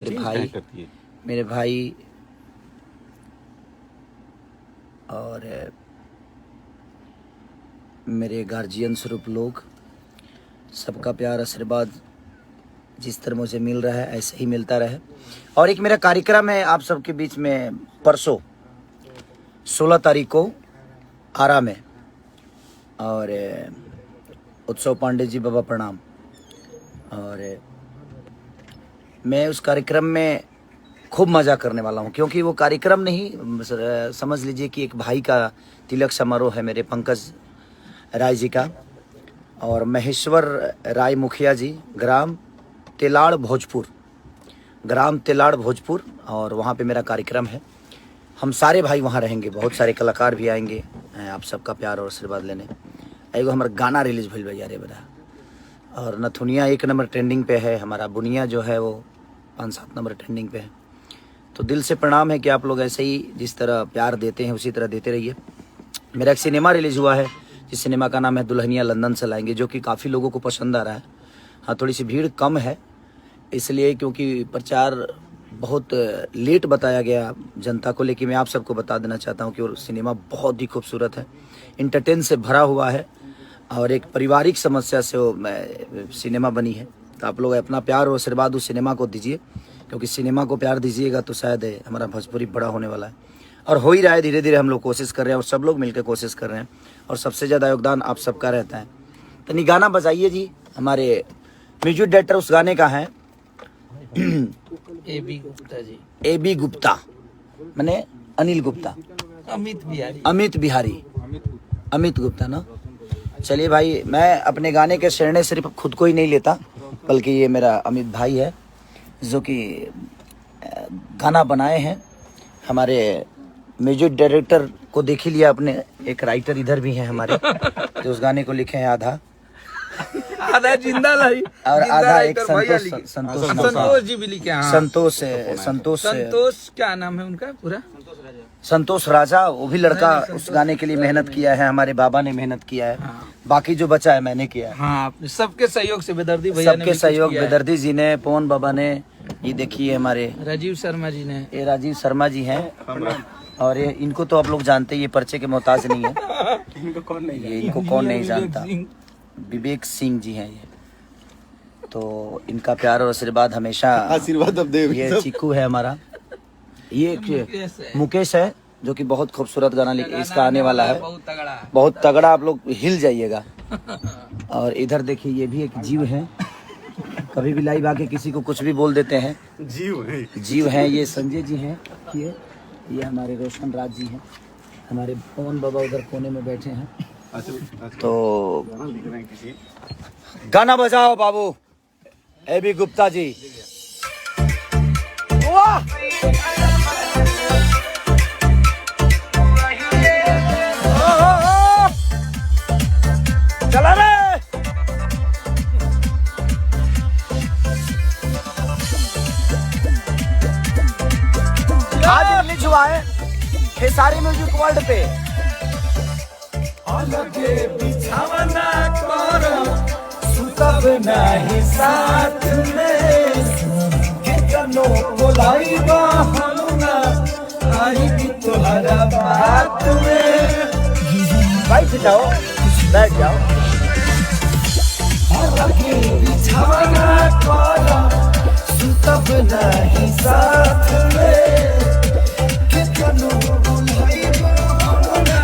मेरे भाई और मेरे गार्जियन स्वरूप लोग, सबका प्यार आशीर्वाद जिस तरह मुझे मिल रहा है ऐसे ही मिलता रहे। और एक मेरा कार्यक्रम है आप सबके बीच में परसों 16 तारीख को आरा में, और उत्सव पांडे जी बाबा प्रणाम। और मैं उस कार्यक्रम में खूब मज़ा करने वाला हूँ, क्योंकि वो कार्यक्रम नहीं, समझ लीजिए कि एक भाई का तिलक समारोह है मेरे पंकज राय जी का, और महेश्वर राय मुखिया जी, ग्राम तेलाड़ भोजपुर, और वहाँ पे मेरा कार्यक्रम है। हम सारे भाई वहाँ रहेंगे, बहुत सारे कलाकार भी आएंगे आप सबका प्यार और आशीर्वाद लेने। एगो हमारा गाना रिलीज भइल बा यारे बड़ा, और नथुनिया 1 नंबर ट्रेंडिंग पे है, हमारा बुनिया जो है वो 5-7 नंबर ट्रेंडिंग पे है। तो दिल से प्रणाम है कि आप लोग ऐसे ही जिस तरह प्यार देते हैं उसी तरह देते रहिए। मेरा एक सिनेमा रिलीज़ हुआ है, जिस सिनेमा का नाम है दुल्हनिया लंदन से लाएंगे, जो कि काफ़ी लोगों को पसंद आ रहा है। हाँ, थोड़ी सी भीड़ कम है इसलिए, क्योंकि प्रचार बहुत लेट बताया गया जनता को, लेकिन मैं आप सबको बता देना चाहता हूँ कि वो सिनेमा बहुत ही खूबसूरत है, इंटरटेन से भरा हुआ है, और एक पारिवारिक समस्या से वो सिनेमा बनी है। तो आप लोग अपना प्यार और आशीर्वाद उस सिनेमा को दीजिए, क्योंकि सिनेमा को प्यार दीजिएगा तो शायद हमारा भोजपुरी बड़ा होने वाला है, और हो ही रहा है। धीरे धीरे हम लोग कोशिश कर रहे हैं, और सब लोग मिलकर कोशिश कर रहे हैं, और सबसे ज़्यादा योगदान आप सबका रहता है। तो नहीं, गाना बजाइए जी। हमारे म्यूजिक डायरेक्टर उस गाने का है ए बी गुप्ता मैंने अनिल गुप्ता, अमित गुप्ता ना। चलिए भाई, मैं अपने गाने के श्रेय सिर्फ खुद को ही नहीं लेता, बल्कि ये मेरा अमित भाई है जो कि गाना बनाए हैं। हमारे म्यूजिक डायरेक्टर को देख ही लिया आपने, एक राइटर इधर भी हैं हमारे जो उस गाने को लिखे हैं, आधा जिंदा लाई और आधा एक संतोष जी भी लिखे हैं। संतोष क्या नाम है उनका पूरा? संतोष राजा। वो भी लड़का उस गाने के लिए मेहनत किया है, हमारे बाबा ने मेहनत किया है। हाँ। बाकी जो बचा है मैंने किया है। हाँ, सबके सहयोग से, बेदर्दी भैया ने, सबके सहयोग, बेदर्दी जी ने, पवन बाबा ने, ये देखिए हमारे राजीव शर्मा जी ने, ये राजीव शर्मा जी हैं, और ये इनको तो आप लोग जानते हैं, ये पर्चे के मोहताज नहीं है। इनको कौन नहीं जानता। विवेक सिंह जी हैं ये। तो इनका प्यार और आशीर्वाद हमेशा, आशीर्वाद अब दे। ये चीकू है हमारा, ये मुकेश है जो कि बहुत खूबसूरत गाना इसका आने वाला है, बहुत तगड़ा, आप लोग हिल जाइएगा। और इधर देखिए, ये भी एक जीव है, कभी भी लाइव आके किसी को कुछ भी बोल देते हैं। जीव है ये संजय जी हैं, ये हमारे रोशन राज जी हैं, हमारे पवन बाबा उधर कोने में बैठे हैं। तो गाना बजाओ बाबू, ए बी गुप्ता जी। वाह! चला रे! आज रिलीज हुआ है खेसारी म्यूजिक वर्ल्ड पे। अलगे बिछावना करो, सुतब नहीं साथ में, कितनो बोलाई बहाना, आई भी तोहरा बात में। बैठ जाओ, बैठ जाओ। अलगे बिछावना करो, सुतब नहीं साथ में, कितनो बोलाई बहाना,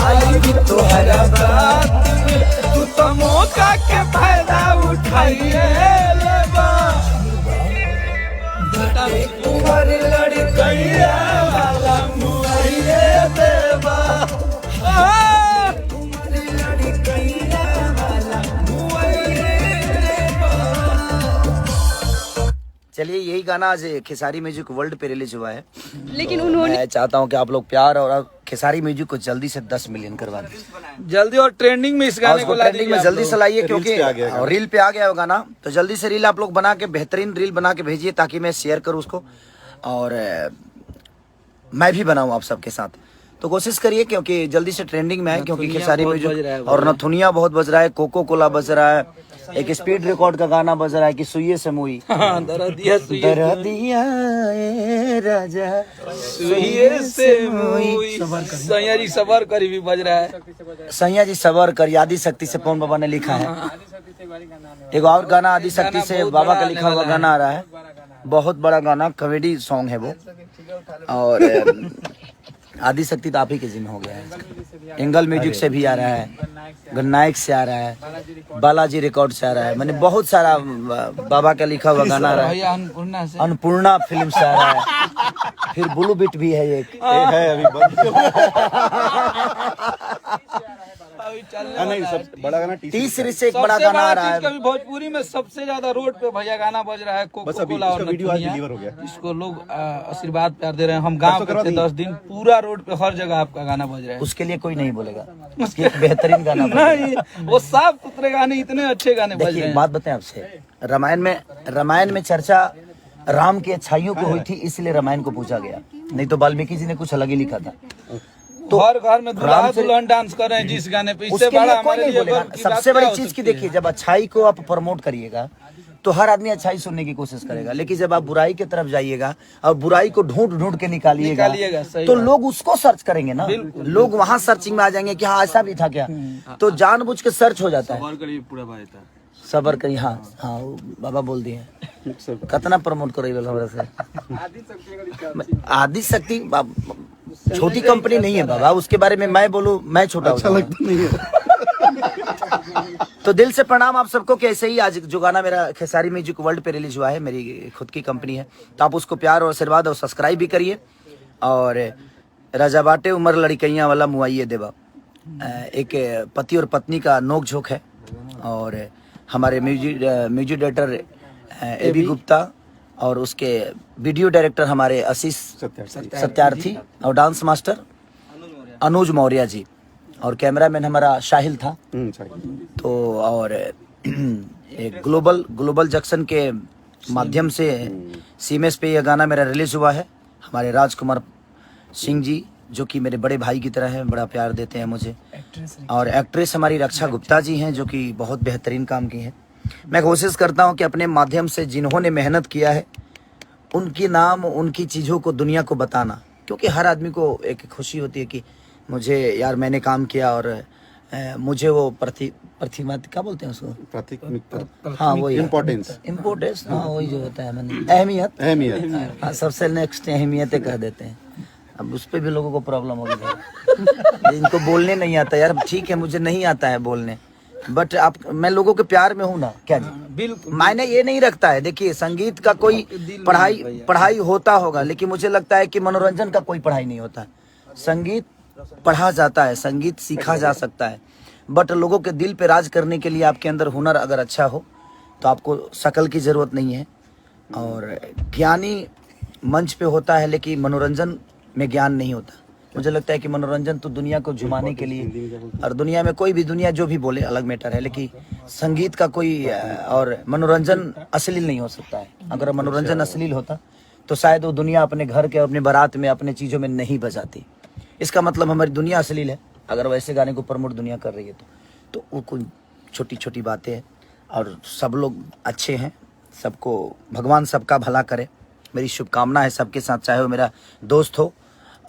आई भी तोहरा बात में। तू तो मौका के फायदा उठाइए लेबा, तुम्हारी लड़कैया वाला मुआइए देबा, तुम्हारी लड़कैया वाला मुआइए देबा। चलिए, यही गाना आज खेसारी म्यूजिक वर्ल्ड पे रिलीज हुआ है, लेकिन उन्होंने, मैं चाहता हूँ कि आप लोग प्यार और खेसारी म्यूजिक को जल्दी से 10 मिलियन करवा दें, जल्दी, और ट्रेंडिंग में इस गाने को ट्रेंडिंग में जल्दी से लाइए, क्योंकि रील पे आ गया वो गाना। तो जल्दी से रील आप लोग बना के, बेहतरीन रील बना के भेजिए, ताकि मैं शेयर करूँ उसको, और मैं भी बनाऊँ आप सबके साथ। तो कोशिश करिए, क्योंकि जल्दी से ट्रेंडिंग में है, क्योंकि खेसारी म्यूजिक और नथुनिया बहुत बज रहा है, कोको कोला बज रहा है, एक स्पीड रिकॉर्ड का गाना बज रहा है कि सुइये से मुई दरदिया दरदिया ए राजा सुइये से मुई सैया जी सबर करी भी बज रहा है। सैया जी सबर कर आदि शक्ति से पवन बाबा ने लिखा है। एक और गाना आदि शक्ति से बाबा का लिखा हुआ गाना आ रहा है, बहुत बड़ा गाना, कॉमेडी सॉन्ग है वो। और आदि शक्ति तो आप ही के जिम्मे हो गया है। एंगल म्यूजिक से भी आ रहा है, गन्नायक से आ रहा है, बालाजी रिकॉर्ड से आ रहा है, मैंने बहुत सारा बाबा का लिखा हुआ गाना आ रहा है। अन्नपूर्णा फिल्म से आ रहा है, फिर ब्लू बीट भी है एक है अभी नहीं, सब बड़ा गाना तीसरी से एक बड़ा गाना आ रहा है। कभी भोजपुरी में सबसे ज्यादा रोड पे भैया गाना बज रहा है कोको कोला और वीडियो आज डिलीवर हो गया। इसको लोग आशीर्वाद प्यार दे रहे हैं। हम गांव के थे 10 दिन, पूरा रोड पे हर जगह आपका गाना बज रहा है। उसके लिए कोई नहीं बोलेगा, उसके एक बेहतरीन गाना नहीं, वो साफ सुथरे गाने, इतने अच्छे गाने बज रहे हैं। बात बताएं आपसे, रामायण में चर्चा राम की अच्छाइयों को हुई थी, इसलिए रामायण को पूछा गया, नहीं तो वाल्मीकि जी ने कुछ अलग ही लिखा था। तो हर घर में दुल्हा दुल्हन डांस कर रहे हैं जिस गाने पे, इससे बड़ा हमारे लिए गर्व की बात सबसे बड़ी क्या हो चीज की सकती है? देखिए, जब अच्छाई को आप प्रमोट करिएगा तो हर आदमी अच्छाई सुनने की कोशिश करेगा, लेकिन जब आप बुराई की तरफ जाइएगा और बुराई को ढूंढ के निकालिएगा सही तो बात। लोग उसको सर्च करेंगे ना, लोग वहां सर्चिंग में आ जाएंगे कि हाँ ऐसा भी था क्या, तो जानबूझ के सर्च हो जाता है। सबर करिए, हाँ हाँ वो बाबा बोल दिए, कितना प्रमोट करो हमारे से। आदि शक्ति छोटी कंपनी नहीं है बाबा, उसके बारे में मैं बोलूं मैं छोटा अच्छा लगता नहीं है। तो दिल से प्रणाम आप सबको। कैसे ही आज जो गाना मेरा खेसारी म्यूजिक वर्ल्ड पे रिलीज हुआ है, मेरी खुद की कंपनी है, तो आप उसको प्यार और आशीर्वाद और सब्सक्राइब भी करिए। और राजा बाटे उमर लड़कैया वाला मुआइये देवा एक पति और पत्नी का नोक झोंक है। और हमारे म्यूजिक डायरेक्टर AB गुप्ता और उसके वीडियो डायरेक्टर हमारे आशीष सत्यार्थी और डांस मास्टर अनुज मौर्य जी, और कैमरामैन हमारा शाहिल था। तो और एक ग्लोबल जंक्शन के माध्यम से सीमेस पे यह गाना मेरा रिलीज हुआ है। हमारे राजकुमार सिंह जी जो कि मेरे बड़े भाई की तरह हैं, बड़ा प्यार देते हैं मुझे। और एक्ट्रेस हमारी रक्षा गुप्ता जी हैं जो कि बहुत बेहतरीन काम की हैं। मैं कोशिश करता हूं कि अपने माध्यम से जिन्होंने मेहनत किया है उनकी नाम, उनकी चीज़ों को दुनिया को बताना, क्योंकि हर आदमी को एक खुशी होती है कि मुझे यार मैंने काम किया और मुझे वो प्रतिमा क्या बोलते हैं उसको, हाँ वही इम्पोर्टेंस, हाँ वही जो होता है मैंने अहमियत, हाँ सबसे नेक्स्ट अहमियतें कह देते हैं। अब उस पर भी लोगों को प्रॉब्लम होगी भाई, इनको बोलने नहीं आता यार, ठीक है मुझे नहीं आता है बोलने, बट आप मैं लोगों के प्यार में हूँ ना क्या जी, बिल्कुल मायने ये नहीं रखता है। देखिए संगीत का कोई पढ़ाई होता होगा, लेकिन मुझे लगता है कि मनोरंजन का कोई पढ़ाई नहीं होता। संगीत पढ़ा जाता है, संगीत सीखा जा सकता है, बट लोगों के दिल पे राज करने के लिए आपके अंदर हुनर अगर अच्छा हो तो आपको शकल की जरूरत नहीं है। और ज्ञानी मंच पे होता है लेकिन मनोरंजन में ज्ञान नहीं होता। मुझे लगता है कि मनोरंजन तो दुनिया को झुमाने के लिए, और दुनिया में कोई भी दुनिया जो भी बोले अलग मैटर है, लेकिन संगीत का कोई और मनोरंजन अश्लील नहीं हो सकता है। अगर मनोरंजन अश्लील होता तो शायद वो दुनिया अपने घर के, अपने बारात में, अपने चीज़ों में नहीं बजाती। इसका मतलब हमारी दुनिया अश्लील है अगर वैसे गाने को प्रमोट दुनिया कर रही है तो वो कोई छोटी छोटी बातें हैं। और सब लोग अच्छे हैं, सबको भगवान सबका भला करे, मेरी शुभकामना है सबके साथ, चाहे वो मेरा दोस्त हो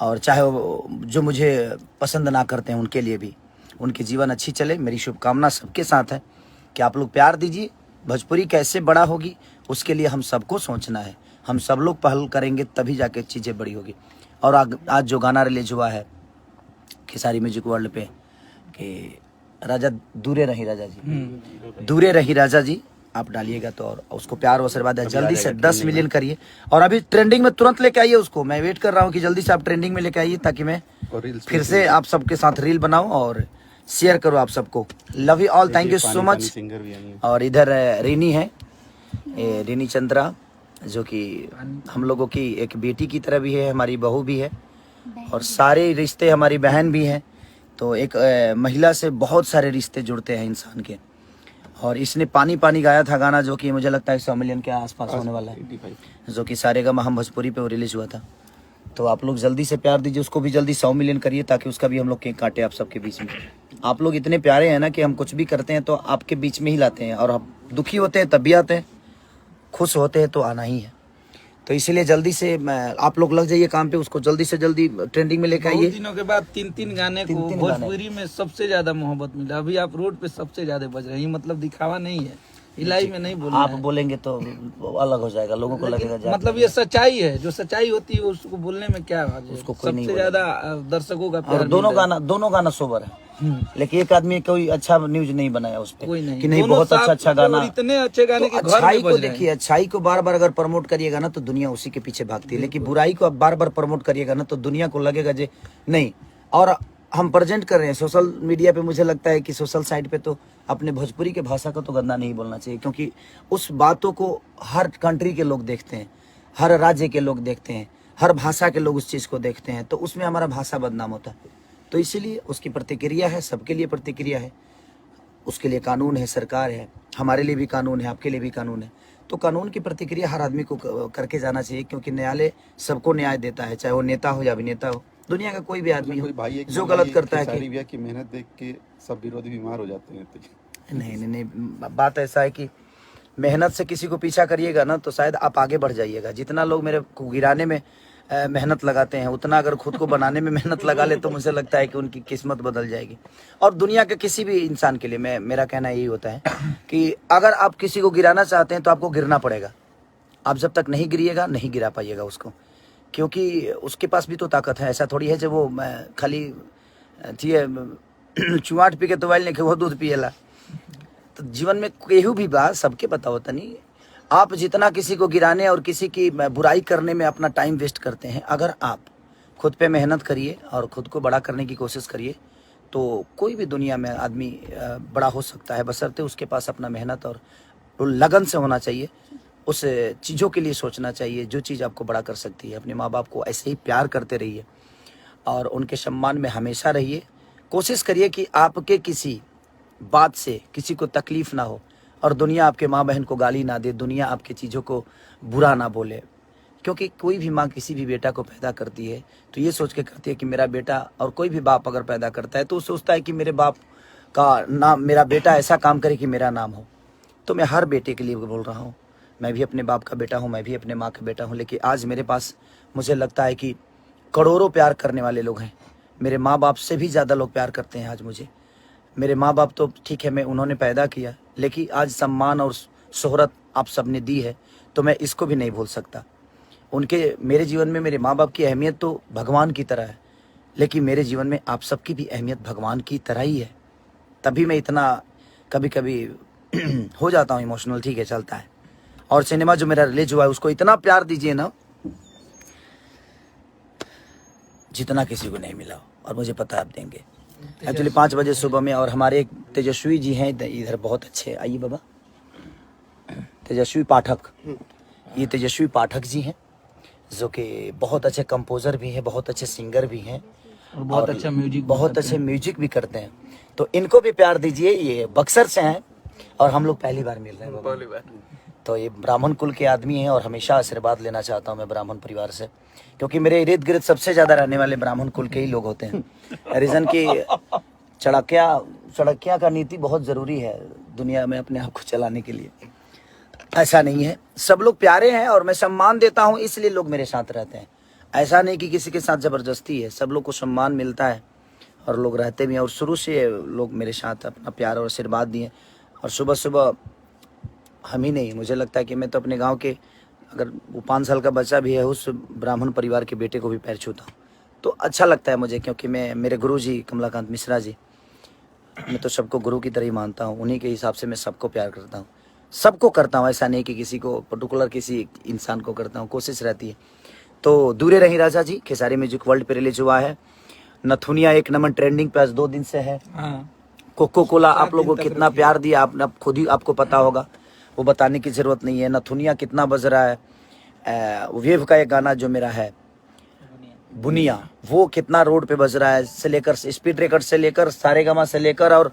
और चाहे वो जो मुझे पसंद ना करते हैं उनके लिए भी, उनकी जीवन अच्छी चले। मेरी शुभकामना सबके साथ है कि आप लोग प्यार दीजिए। भोजपुरी कैसे बड़ा होगी उसके लिए हम सबको सोचना है, हम सब लोग पहल करेंगे तभी जाके चीज़ें बड़ी होगी। और आज जो गाना रिलीज हुआ है खेसारी म्यूजिक वर्ल्ड पे कि राजा दूरे रही राजा जी, दूरे रही राजा जी, आप डालिएगा तो और उसको प्यार और आशीर्वाद है। जल्दी से 10 मिलियन करिए और अभी ट्रेंडिंग में तुरंत लेके आइए उसको। मैं वेट कर रहा हूँ कि जल्दी से आप ट्रेंडिंग में लेके आइए ताकि मैं फिर से आप सबके साथ रील बनाऊं और शेयर करो आप सबको। Love you all, thank you so much. और इधर रीनी है, रीनी चंद्रा, जो कि हम लोगों की एक बेटी की तरह भी है, हमारी बहू भी है और सारे रिश्ते हमारी बहन भी है। तो एक महिला से बहुत सारे रिश्ते जुड़ते हैं इंसान के। और इसने पानी पानी गाया था गाना जो कि मुझे लगता है 100 मिलियन के आसपास होने वाला है, जो कि सारेगामा हम भोजपुरी पे वो रिलीज हुआ था। तो आप लोग जल्दी से प्यार दीजिए उसको भी, जल्दी 100 मिलियन करिए ताकि उसका भी हम लोग केक काटे आप सबके बीच में। आप लोग इतने प्यारे हैं ना कि हम कुछ भी करते हैं तो आपके बीच में ही लाते हैं, और हम दुखी होते हैं तब भी आते हैं, खुश होते हैं तो आना ही है। तो इसीलिए जल्दी से आप लोग लग जाइए काम पे, उसको जल्दी से जल्दी ट्रेंडिंग में लेकर बहुत आइए। दिनों के बाद 3-3 गाने को भोजपुरी में सबसे ज्यादा मोहब्बत मिला। अभी आप रोड पे सबसे ज्यादा बज रहे हैं, मतलब दिखावा नहीं है, इलाई में नहीं बोल आप बोलेंगे तो अलग हो जाएगा, लोगों को लगेगा मतलब ये सच्चाई है, जो सच्चाई होती है उसको बोलने में क्या उसको सबसे ज्यादा दर्शकों का प्यार। और दोनों गाना सोबर है, लेकिन एक आदमी कोई अच्छा न्यूज नहीं बनाया उस पे कोई नहीं कि नहीं बहुत अच्छा गाना। इतने अच्छे गाने तो अच्छाई को देखिए, अच्छाई को बार बार अगर प्रमोट करिएगा ना तो दुनिया उसी के पीछे भागती है, लेकिन बुराई को आप बार बार प्रमोट करिएगा ना तो दुनिया को लगेगा जे नहीं। और हम प्रेजेंट कर रहे हैं सोशल मीडिया पे, मुझे लगता है कि सोशल साइट पे तो अपने भोजपुरी के भाषा को तो गंदा नहीं बोलना चाहिए, क्योंकि उस बातों को हर कंट्री के लोग देखते हैं, हर राज्य के लोग देखते हैं, हर भाषा के लोग उस चीज़ को देखते हैं, तो उसमें हमारा भाषा बदनाम होता है। तो इसीलिए उसकी प्रतिक्रिया है, सबके लिए प्रतिक्रिया है, उसके लिए कानून है, सरकार है, हमारे लिए भी कानून है, आपके लिए भी कानून है। तो कानून की प्रतिक्रिया हर आदमी को करके जाना चाहिए, क्योंकि न्यायालय सबको न्याय देता है, चाहे वो नेता हो या अभिनेता हो, दुनिया का कोई भी आदमी हो जो गलत करता है कि मेहनत देख के सब विरोधी बीमार हो जाते हैं। नहीं, बात ऐसा है कि मेहनत से किसी को पीछा करिएगा ना तो शायद आप आगे बढ़ जाइएगा। जितना लोग मेरे को गिराने में मेहनत लगाते हैं, उतना अगर खुद को बनाने में मेहनत लगा ले तो मुझे लगता है कि उनकी किस्मत बदल जाएगी। और दुनिया के किसी भी इंसान के लिए मेरा कहना यही होता है कि अगर आप किसी को गिराना चाहते हैं तो आपको गिरना पड़ेगा। आप जब तक नहीं गिरिएगा नहीं गिरा पाइएगा उसको, क्योंकि उसके पास भी तो ताकत है। ऐसा थोड़ी है जब वो खाली चुआट पी के तो वाइल नहीं कि वो दूध पिएला। तो जीवन में केहू भी बात सबके पता होता नहीं। आप जितना किसी को गिराने और किसी की बुराई करने में अपना टाइम वेस्ट करते हैं, अगर आप खुद पे मेहनत करिए और खुद को बड़ा करने की कोशिश करिए तो कोई भी दुनिया में आदमी बड़ा हो सकता है, बशर्ते उसके पास अपना मेहनत और लगन से होना चाहिए। उस चीज़ों के लिए सोचना चाहिए जो चीज़ आपको बड़ा कर सकती है। अपने माँ बाप को ऐसे ही प्यार करते रहिए और उनके सम्मान में हमेशा रहिए। कोशिश करिए कि आपके किसी बात से किसी को तकलीफ़ ना हो और दुनिया आपके माँ बहन को गाली ना दे, दुनिया आपके चीज़ों को बुरा ना बोले, क्योंकि कोई भी माँ किसी भी बेटा को पैदा करती है तो ये सोच के करती है कि मेरा बेटा, और कोई भी बाप अगर पैदा करता है तो वो सोचता है कि मेरे बाप का नाम, मेरा बेटा ऐसा काम करे कि मेरा नाम हो। तो मैं हर बेटे के लिए बोल रहा हूँ, मैं भी अपने बाप का बेटा हूँ, मैं भी अपने माँ का बेटा हूँ, लेकिन आज मेरे पास मुझे लगता है कि करोड़ों प्यार करने वाले लोग हैं। मेरे माँ बाप से भी ज़्यादा लोग प्यार करते हैं आज मुझे। मेरे माँ बाप तो ठीक है, उन्होंने पैदा किया, लेकिन आज सम्मान और शोहरत आप सबने दी है तो मैं इसको भी नहीं भूल सकता। उनके मेरे जीवन में मेरे माँ बाप की अहमियत तो भगवान की तरह है, लेकिन मेरे जीवन में आप सबकी भी अहमियत भगवान की तरह ही है। तभी मैं इतना कभी कभी हो जाता हूँ इमोशनल, ठीक है, चलता है। और सिनेमा जो मेरा रिलीज हुआ है उसको इतना प्यार दीजिए ना जितना किसी को नहीं मिला, और मुझे पता है आप देंगे। एक्चुअली 5 बजे सुबह में, और हमारे एक तेजस्वी जी हैं इधर, बहुत अच्छे, आइए बाबा, तेजस्वी पाठक, ये तेजस्वी पाठक जी हैं जो कि बहुत अच्छे कंपोजर भी हैं, बहुत अच्छे सिंगर भी हैं और बहुत अच्छे म्यूजिक भी करते हैं। तो इनको भी प्यार दीजिए। ये बक्सर से हैं और हम लोग पहली बार मिल रहे हैं बाबा। तो ये ब्राह्मण कुल के आदमी हैं और हमेशा आशीर्वाद लेना चाहता हूँ मैं ब्राह्मण परिवार से, क्योंकि मेरे इर्द गिर्द सबसे ज़्यादा रहने वाले ब्राह्मण कुल के ही लोग होते हैं। रीज़न की चड़किया का नीति बहुत ज़रूरी है दुनिया में अपने आप को चलाने के लिए। ऐसा नहीं है, सब लोग प्यारे हैं और मैं सम्मान देता हूँ, इसलिए लोग मेरे साथ रहते हैं। ऐसा नहीं कि किसी के साथ ज़बरदस्ती है, सब लोग को सम्मान मिलता है और लोग रहते भी हैं। और शुरू से लोग मेरे साथ अपना प्यार और आशीर्वाद दिए। और सुबह सुबह हम ही नहीं, मुझे लगता है कि मैं तो अपने गांव के, अगर वो 5 साल का बच्चा भी है, उस ब्राह्मण परिवार के बेटे को भी पैर छूता हूँ तो अच्छा लगता है मुझे, क्योंकि मैं, मेरे गुरु जी कमलाकांत मिश्रा जी, मैं तो सबको गुरु की तरह ही मानता हूँ। उन्हीं के हिसाब से मैं सबको प्यार करता हूँ, सबको करता हूँ। ऐसा नहीं कि किसी को पर्टिकुलर किसी इंसान को करता हूँ, कोशिश रहती है। तो दूरे रही राजा जी खेसारी म्यूजिक वर्ल्ड पे रिलीज हुआ है। नथुनिया 1 नंबर ट्रेंडिंग पे आज 2 दिन से है। कोको कोला आप लोगों को कितना प्यार दिया आपने, खुद ही आपको पता होगा, वो बताने की ज़रूरत नहीं है। नथुनिया कितना बज रहा है। वेव का एक गाना जो मेरा है बुनिया, वो कितना रोड पे बज रहा है, से लेकर स्पीड रेकर्ड से लेकर सारेगामा से लेकर और